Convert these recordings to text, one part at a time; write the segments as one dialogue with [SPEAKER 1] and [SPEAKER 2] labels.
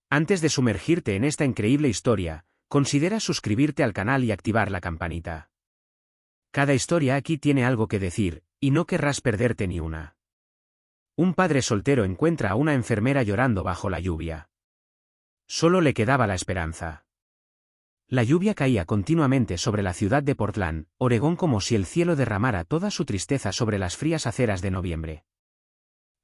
[SPEAKER 1] Antes de sumergirte en esta increíble historia, considera suscribirte al canal y activar la campanita. Cada historia aquí tiene algo que decir, y no querrás perderte ni una. Un padre soltero encuentra a una enfermera llorando bajo la lluvia. Solo le quedaba la esperanza. La lluvia caía continuamente sobre la ciudad de Portland, Oregón, como si el cielo derramara toda su tristeza sobre las frías aceras de noviembre.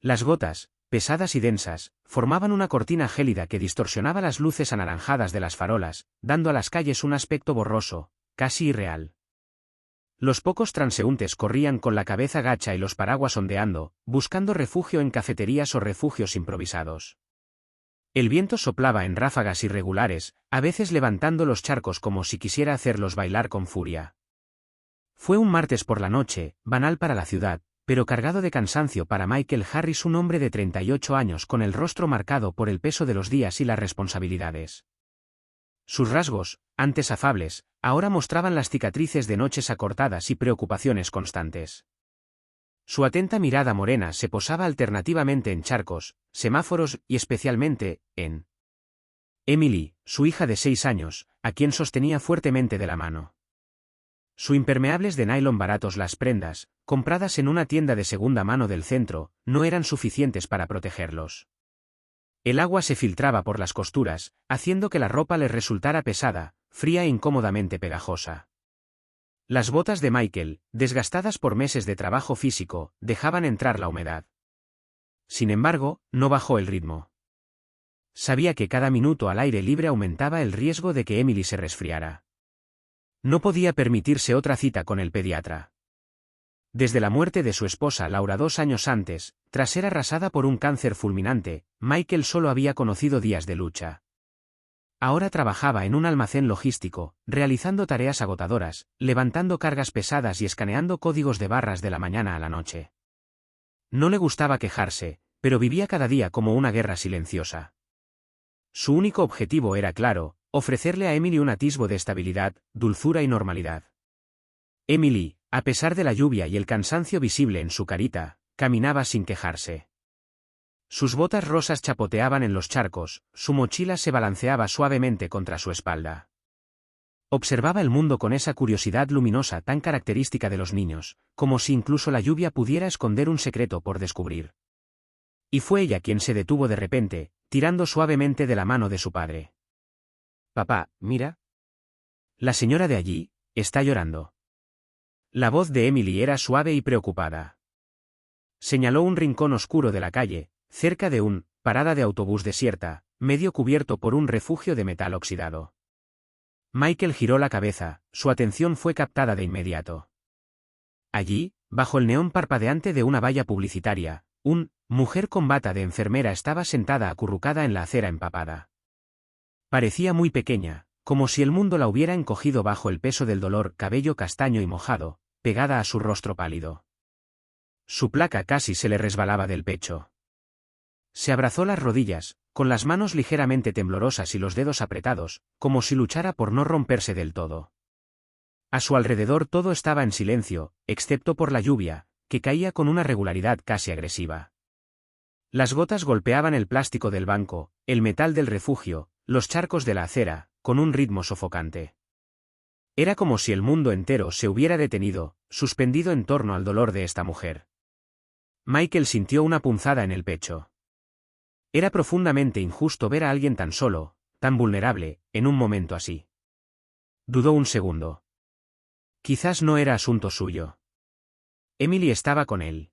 [SPEAKER 1] Las gotas, pesadas y densas, formaban una cortina gélida que distorsionaba las luces anaranjadas de las farolas, dando a las calles un aspecto borroso, casi irreal. Los pocos transeúntes corrían con la cabeza gacha y los paraguas ondeando, buscando refugio en cafeterías o refugios improvisados. El viento soplaba en ráfagas irregulares, a veces levantando los charcos como si quisiera hacerlos bailar con furia. Fue un martes por la noche, banal para la ciudad, pero cargado de cansancio para Michael Harris, un hombre de 38 años con el rostro marcado por el peso de los días y las responsabilidades. Sus rasgos, antes afables, ahora mostraban las cicatrices de noches acortadas y preocupaciones constantes. Su atenta mirada morena se posaba alternativamente en charcos, semáforos y especialmente, en Emily, su hija de 6 años, a quien sostenía fuertemente de la mano. Su impermeables de nylon baratos, las prendas, compradas en una tienda de segunda mano del centro, no eran suficientes para protegerlos. El agua se filtraba por las costuras, haciendo que la ropa les resultara pesada, fría e incómodamente pegajosa. Las botas de Michael, desgastadas por meses de trabajo físico, dejaban entrar la humedad. Sin embargo, no bajó el ritmo. Sabía que cada minuto al aire libre aumentaba el riesgo de que Emily se resfriara. No podía permitirse otra cita con el pediatra. Desde la muerte de su esposa Laura 2 años antes, tras ser arrasada por un cáncer fulminante, Michael solo había conocido días de lucha. Ahora trabajaba en un almacén logístico, realizando tareas agotadoras, levantando cargas pesadas y escaneando códigos de barras de la mañana a la noche. No le gustaba quejarse, pero vivía cada día como una guerra silenciosa. Su único objetivo era claro: ofrecerle a Emily un atisbo de estabilidad, dulzura y normalidad. Emily, a pesar de la lluvia y el cansancio visible en su carita, caminaba sin quejarse. Sus botas rosas chapoteaban en los charcos, su mochila se balanceaba suavemente contra su espalda. Observaba el mundo con esa curiosidad luminosa tan característica de los niños, como si incluso la lluvia pudiera esconder un secreto por descubrir. Y fue ella quien se detuvo de repente, tirando suavemente de la mano de su padre. «Papá, mira. La señora de allí está llorando». La voz de Emily era suave y preocupada. Señaló un rincón oscuro de la calle, cerca de una parada de autobús desierta, medio cubierto por un refugio de metal oxidado. Michael giró la cabeza, su atención fue captada de inmediato. Allí, bajo el neón parpadeante de una valla publicitaria, una mujer con bata de enfermera estaba sentada acurrucada en la acera empapada. Parecía muy pequeña, como si el mundo la hubiera encogido bajo el peso del dolor, cabello castaño y mojado, pegada a su rostro pálido. Su placa casi se le resbalaba del pecho. Se abrazó las rodillas, con las manos ligeramente temblorosas y los dedos apretados, como si luchara por no romperse del todo. A su alrededor todo estaba en silencio, excepto por la lluvia, que caía con una regularidad casi agresiva. Las gotas golpeaban el plástico del banco, el metal del refugio, los charcos de la acera, con un ritmo sofocante. Era como si el mundo entero se hubiera detenido, suspendido en torno al dolor de esta mujer. Michael sintió una punzada en el pecho. Era profundamente injusto ver a alguien tan solo, tan vulnerable, en un momento así. Dudó un segundo. Quizás no era asunto suyo. Emily estaba con él.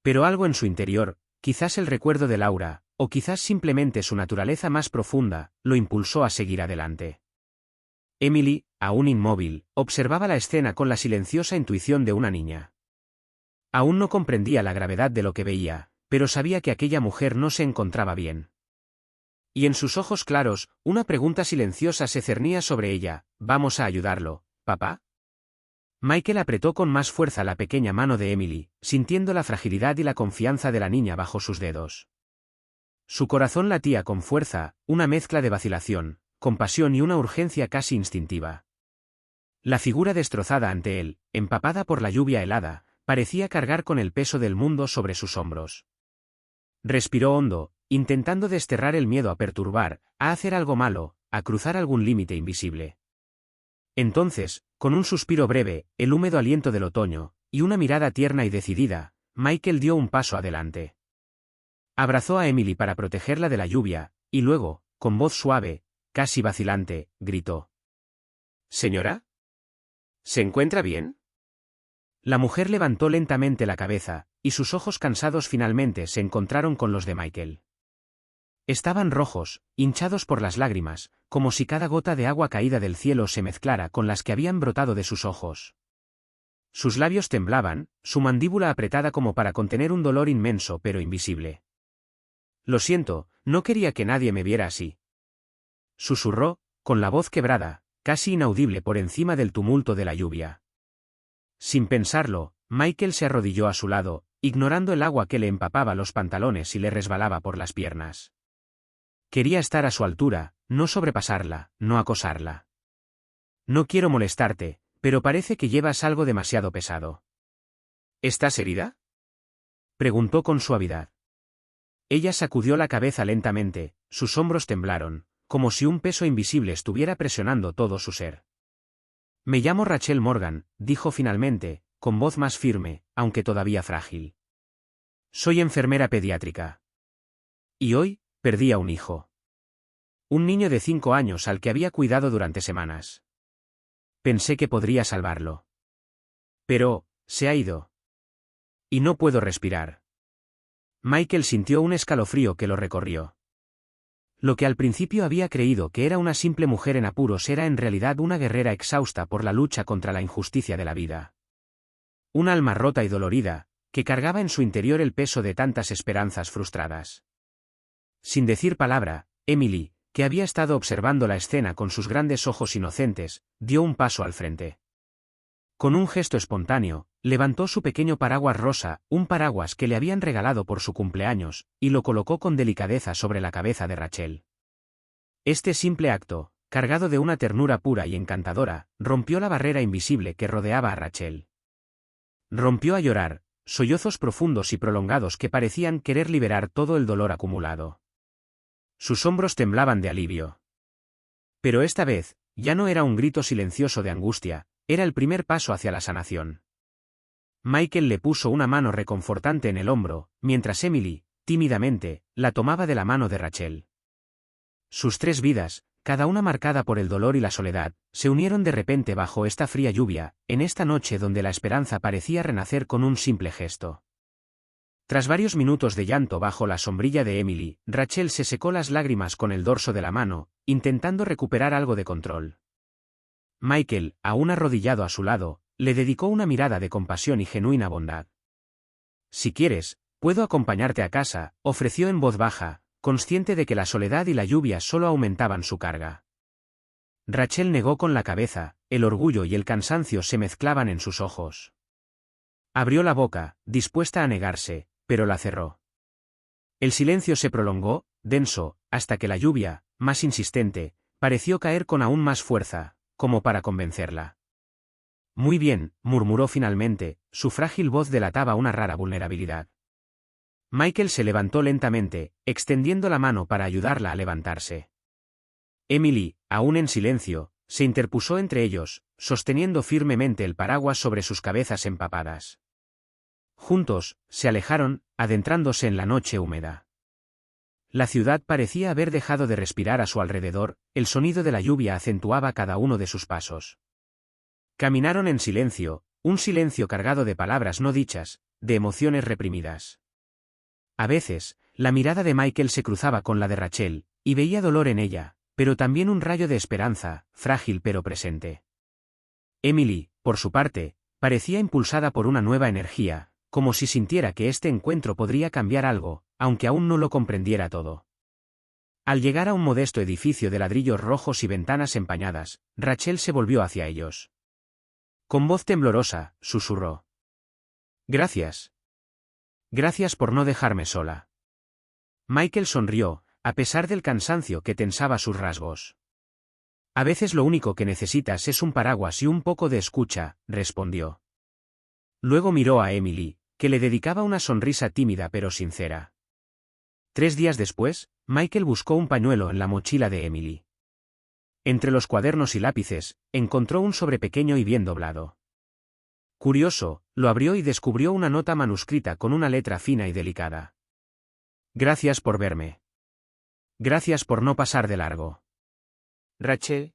[SPEAKER 1] Pero algo en su interior, quizás el recuerdo de Laura, o quizás simplemente su naturaleza más profunda, lo impulsó a seguir adelante. Emily, aún inmóvil, observaba la escena con la silenciosa intuición de una niña. Aún no comprendía la gravedad de lo que veía, pero sabía que aquella mujer no se encontraba bien. Y en sus ojos claros, una pregunta silenciosa se cernía sobre ella: ¿vamos a ayudarlo, papá? Michael apretó con más fuerza la pequeña mano de Emily, sintiendo la fragilidad y la confianza de la niña bajo sus dedos. Su corazón latía con fuerza, una mezcla de vacilación, compasión y una urgencia casi instintiva. La figura destrozada ante él, empapada por la lluvia helada, parecía cargar con el peso del mundo sobre sus hombros. Respiró hondo, intentando desterrar el miedo a perturbar, a hacer algo malo, a cruzar algún límite invisible. Entonces, con un suspiro breve, el húmedo aliento del otoño, y una mirada tierna y decidida, Michael dio un paso adelante. Abrazó a Emily para protegerla de la lluvia, y luego, con voz suave, casi vacilante, gritó. «¿Señora? ¿Se encuentra bien?» La mujer levantó lentamente la cabeza, y sus ojos cansados finalmente se encontraron con los de Michael. Estaban rojos, hinchados por las lágrimas, como si cada gota de agua caída del cielo se mezclara con las que habían brotado de sus ojos. Sus labios temblaban, su mandíbula apretada como para contener un dolor inmenso pero invisible. «Lo siento, no quería que nadie me viera así», susurró, con la voz quebrada, casi inaudible por encima del tumulto de la lluvia. Sin pensarlo, Michael se arrodilló a su lado, ignorando el agua que le empapaba los pantalones y le resbalaba por las piernas. Quería estar a su altura, no sobrepasarla, no acosarla. «No quiero molestarte, pero parece que llevas algo demasiado pesado». «¿Estás herida?», preguntó con suavidad. Ella sacudió la cabeza lentamente, sus hombros temblaron, como si un peso invisible estuviera presionando todo su ser. «Me llamo Rachel Morgan», dijo finalmente, con voz más firme, aunque todavía frágil. «Soy enfermera pediátrica. Y hoy, perdí a un hijo. Un niño de 5 años al que había cuidado durante semanas. Pensé que podría salvarlo. Pero, se ha ido. Y no puedo respirar». Michael sintió un escalofrío que lo recorrió. Lo que al principio había creído que era una simple mujer en apuros era en realidad una guerrera exhausta por la lucha contra la injusticia de la vida. Un alma rota y dolorida, que cargaba en su interior el peso de tantas esperanzas frustradas. Sin decir palabra, Emily, que había estado observando la escena con sus grandes ojos inocentes, dio un paso al frente. Con un gesto espontáneo, levantó su pequeño paraguas rosa, un paraguas que le habían regalado por su cumpleaños, y lo colocó con delicadeza sobre la cabeza de Rachel. Este simple acto, cargado de una ternura pura y encantadora, rompió la barrera invisible que rodeaba a Rachel. Rompió a llorar, sollozos profundos y prolongados que parecían querer liberar todo el dolor acumulado. Sus hombros temblaban de alivio. Pero esta vez, ya no era un grito silencioso de angustia, era el primer paso hacia la sanación. Michael le puso una mano reconfortante en el hombro, mientras Emily, tímidamente, la tomaba de la mano de Rachel. Sus 3 vidas, cada una marcada por el dolor y la soledad, se unieron de repente bajo esta fría lluvia, en esta noche donde la esperanza parecía renacer con un simple gesto. Tras varios minutos de llanto bajo la sombrilla de Emily, Rachel se secó las lágrimas con el dorso de la mano, intentando recuperar algo de control. Michael, aún arrodillado a su lado, le dedicó una mirada de compasión y genuina bondad. «Si quieres, puedo acompañarte a casa», ofreció en voz baja, consciente de que la soledad y la lluvia solo aumentaban su carga. Rachel negó con la cabeza, el orgullo y el cansancio se mezclaban en sus ojos. Abrió la boca, dispuesta a negarse, pero la cerró. El silencio se prolongó, denso, hasta que la lluvia, más insistente, pareció caer con aún más fuerza, como para convencerla. «Muy bien», murmuró finalmente, su frágil voz delataba una rara vulnerabilidad. Michael se levantó lentamente, extendiendo la mano para ayudarla a levantarse. Emily, aún en silencio, se interpuso entre ellos, sosteniendo firmemente el paraguas sobre sus cabezas empapadas. Juntos, se alejaron, adentrándose en la noche húmeda. La ciudad parecía haber dejado de respirar a su alrededor, el sonido de la lluvia acentuaba cada uno de sus pasos. Caminaron en silencio, un silencio cargado de palabras no dichas, de emociones reprimidas. A veces, la mirada de Michael se cruzaba con la de Rachel, y veía dolor en ella, pero también un rayo de esperanza, frágil pero presente. Emily, por su parte, parecía impulsada por una nueva energía, como si sintiera que este encuentro podría cambiar algo, aunque aún no lo comprendiera todo. Al llegar a un modesto edificio de ladrillos rojos y ventanas empañadas, Rachel se volvió hacia ellos. Con voz temblorosa, susurró. «Gracias. Gracias por no dejarme sola». Michael sonrió, a pesar del cansancio que tensaba sus rasgos. «A veces lo único que necesitas es un paraguas y un poco de escucha», respondió. Luego miró a Emily, que le dedicaba una sonrisa tímida pero sincera. 3 días después, Michael buscó un pañuelo en la mochila de Emily. Entre los cuadernos y lápices, encontró un sobre pequeño y bien doblado. Curioso, lo abrió y descubrió una nota manuscrita con una letra fina y delicada. Gracias por verme. Gracias por no pasar de largo. Rachel.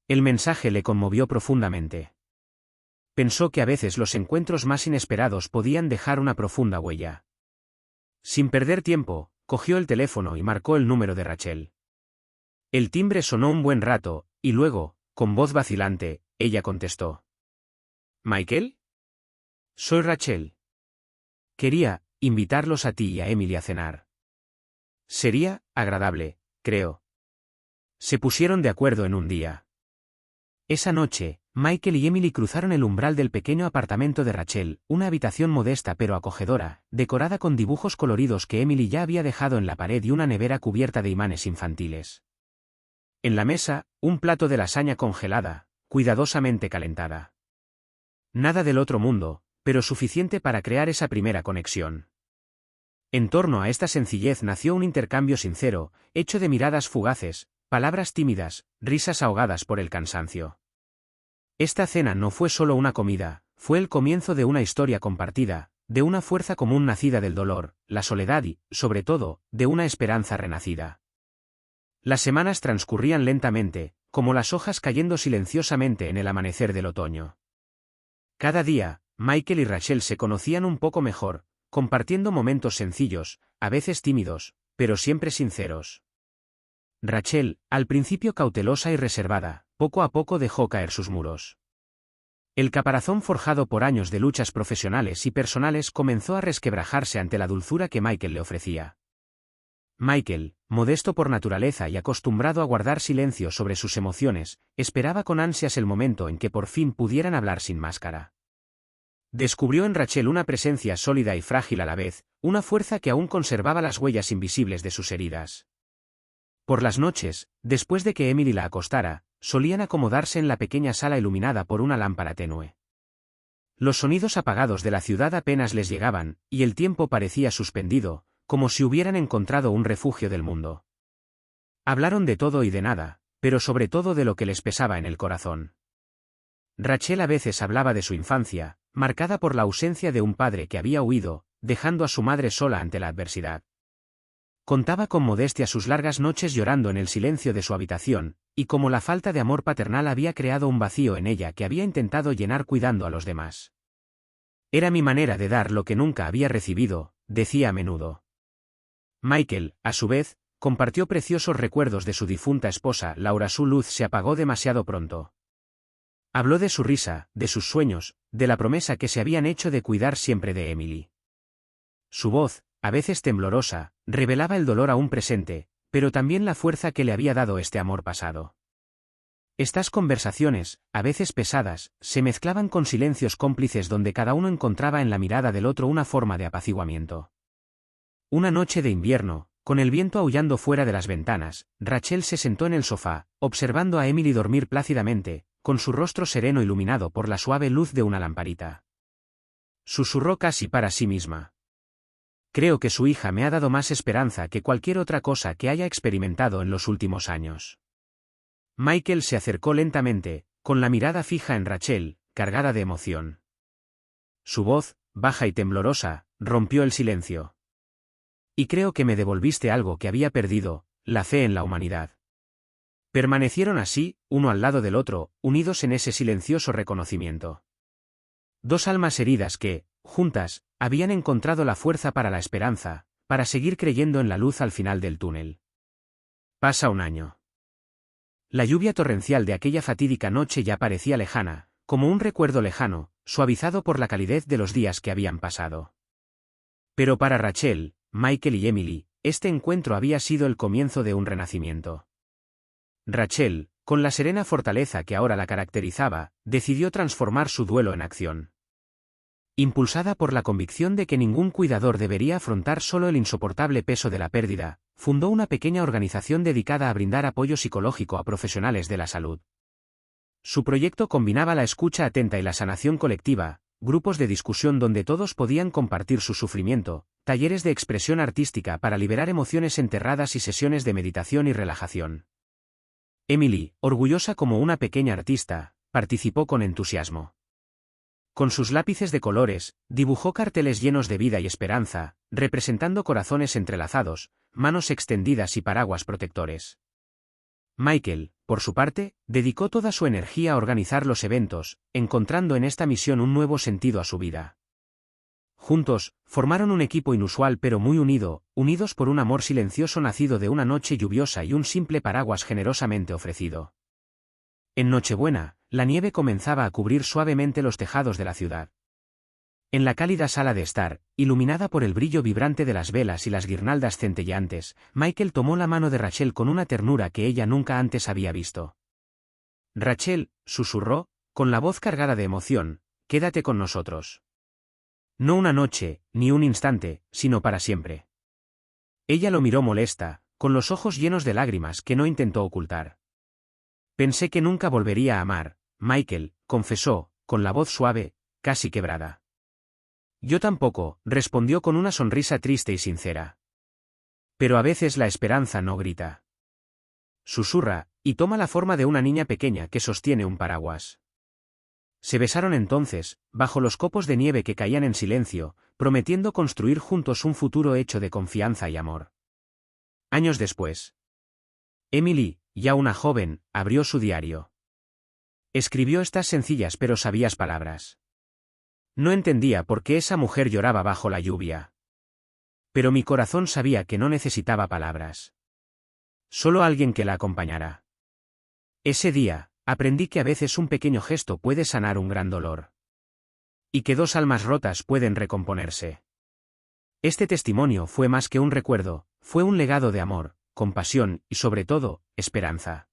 [SPEAKER 1] El mensaje le conmovió profundamente. Pensó que a veces los encuentros más inesperados podían dejar una profunda huella. Sin perder tiempo, cogió el teléfono y marcó el número de Rachel. El timbre sonó un buen rato, y luego, con voz vacilante, ella contestó. ¿Michael? Soy Rachel. Quería invitarlos a ti y a Emily a cenar. Sería agradable, creo. Se pusieron de acuerdo en un día. Esa noche, Michael y Emily cruzaron el umbral del pequeño apartamento de Rachel, una habitación modesta pero acogedora, decorada con dibujos coloridos que Emily ya había dejado en la pared y una nevera cubierta de imanes infantiles. En la mesa, un plato de lasaña congelada, cuidadosamente calentada. Nada del otro mundo, pero suficiente para crear esa primera conexión. En torno a esta sencillez nació un intercambio sincero, hecho de miradas fugaces, palabras tímidas, risas ahogadas por el cansancio. Esta cena no fue solo una comida, fue el comienzo de una historia compartida, de una fuerza común nacida del dolor, la soledad y, sobre todo, de una esperanza renacida. Las semanas transcurrían lentamente, como las hojas cayendo silenciosamente en el amanecer del otoño. Cada día, Michael y Rachel se conocían un poco mejor, compartiendo momentos sencillos, a veces tímidos, pero siempre sinceros. Rachel, al principio cautelosa y reservada, poco a poco dejó caer sus muros. El caparazón forjado por años de luchas profesionales y personales comenzó a resquebrajarse ante la dulzura que Michael le ofrecía. Michael, modesto por naturaleza y acostumbrado a guardar silencio sobre sus emociones, esperaba con ansias el momento en que por fin pudieran hablar sin máscara. Descubrió en Rachel una presencia sólida y frágil a la vez, una fuerza que aún conservaba las huellas invisibles de sus heridas. Por las noches, después de que Emily la acostara, solían acomodarse en la pequeña sala iluminada por una lámpara tenue. Los sonidos apagados de la ciudad apenas les llegaban, y el tiempo parecía suspendido, como si hubieran encontrado un refugio del mundo. Hablaron de todo y de nada, pero sobre todo de lo que les pesaba en el corazón. Rachel a veces hablaba de su infancia, marcada por la ausencia de un padre que había huido, dejando a su madre sola ante la adversidad. Contaba con modestia sus largas noches llorando en el silencio de su habitación, y cómo la falta de amor paternal había creado un vacío en ella que había intentado llenar cuidando a los demás. Era mi manera de dar lo que nunca había recibido, decía a menudo. Michael, a su vez, compartió preciosos recuerdos de su difunta esposa. Laura. Su luz se apagó demasiado pronto. Habló de su risa, de sus sueños, de la promesa que se habían hecho de cuidar siempre de Emily. Su voz, a veces temblorosa, revelaba el dolor aún presente, pero también la fuerza que le había dado este amor pasado. Estas conversaciones, a veces pesadas, se mezclaban con silencios cómplices donde cada uno encontraba en la mirada del otro una forma de apaciguamiento. Una noche de invierno, con el viento aullando fuera de las ventanas, Rachel se sentó en el sofá, observando a Emily dormir plácidamente, con su rostro sereno iluminado por la suave luz de una lamparita. Susurró casi para sí misma. Creo que su hija me ha dado más esperanza que cualquier otra cosa que haya experimentado en los últimos años. Michael se acercó lentamente, con la mirada fija en Rachel, cargada de emoción. Su voz, baja y temblorosa, rompió el silencio. Y creo que me devolviste algo que había perdido, la fe en la humanidad. Permanecieron así, uno al lado del otro, unidos en ese silencioso reconocimiento. Dos almas heridas que, juntas, habían encontrado la fuerza para la esperanza, para seguir creyendo en la luz al final del túnel. Pasa un año. La lluvia torrencial de aquella fatídica noche ya parecía lejana, como un recuerdo lejano, suavizado por la calidez de los días que habían pasado. Pero para Rachel, Michael y Emily, este encuentro había sido el comienzo de un renacimiento. Rachel, con la serena fortaleza que ahora la caracterizaba, decidió transformar su duelo en acción. Impulsada por la convicción de que ningún cuidador debería afrontar solo el insoportable peso de la pérdida, fundó una pequeña organización dedicada a brindar apoyo psicológico a profesionales de la salud. Su proyecto combinaba la escucha atenta y la sanación colectiva, grupos de discusión donde todos podían compartir su sufrimiento, talleres de expresión artística para liberar emociones enterradas y sesiones de meditación y relajación. Emily, orgullosa como una pequeña artista, participó con entusiasmo. Con sus lápices de colores, dibujó carteles llenos de vida y esperanza, representando corazones entrelazados, manos extendidas y paraguas protectores. Michael, por su parte, dedicó toda su energía a organizar los eventos, encontrando en esta misión un nuevo sentido a su vida. Juntos, formaron un equipo inusual pero muy unido, unidos por un amor silencioso nacido de una noche lluviosa y un simple paraguas generosamente ofrecido. En Nochebuena, la nieve comenzaba a cubrir suavemente los tejados de la ciudad. En la cálida sala de estar, iluminada por el brillo vibrante de las velas y las guirnaldas centelleantes, Michael tomó la mano de Rachel con una ternura que ella nunca antes había visto. «Rachel», susurró, con la voz cargada de emoción, «quédate con nosotros. No una noche, ni un instante, sino para siempre». Ella lo miró molesta, con los ojos llenos de lágrimas que no intentó ocultar. «Pensé que nunca volvería a amar», Michael confesó, con la voz suave, casi quebrada. «Yo tampoco», respondió con una sonrisa triste y sincera. «Pero a veces la esperanza no grita. Susurra, y toma la forma de una niña pequeña que sostiene un paraguas». Se besaron entonces, bajo los copos de nieve que caían en silencio, prometiendo construir juntos un futuro hecho de confianza y amor. Años después. Emily, ya una joven, abrió su diario. Escribió estas sencillas pero sabias palabras. No entendía por qué esa mujer lloraba bajo la lluvia. Pero mi corazón sabía que no necesitaba palabras. Solo alguien que la acompañara. Ese día, aprendí que a veces un pequeño gesto puede sanar un gran dolor. Y que dos almas rotas pueden recomponerse. Este testimonio fue más que un recuerdo, fue un legado de amor, compasión y sobre todo, esperanza.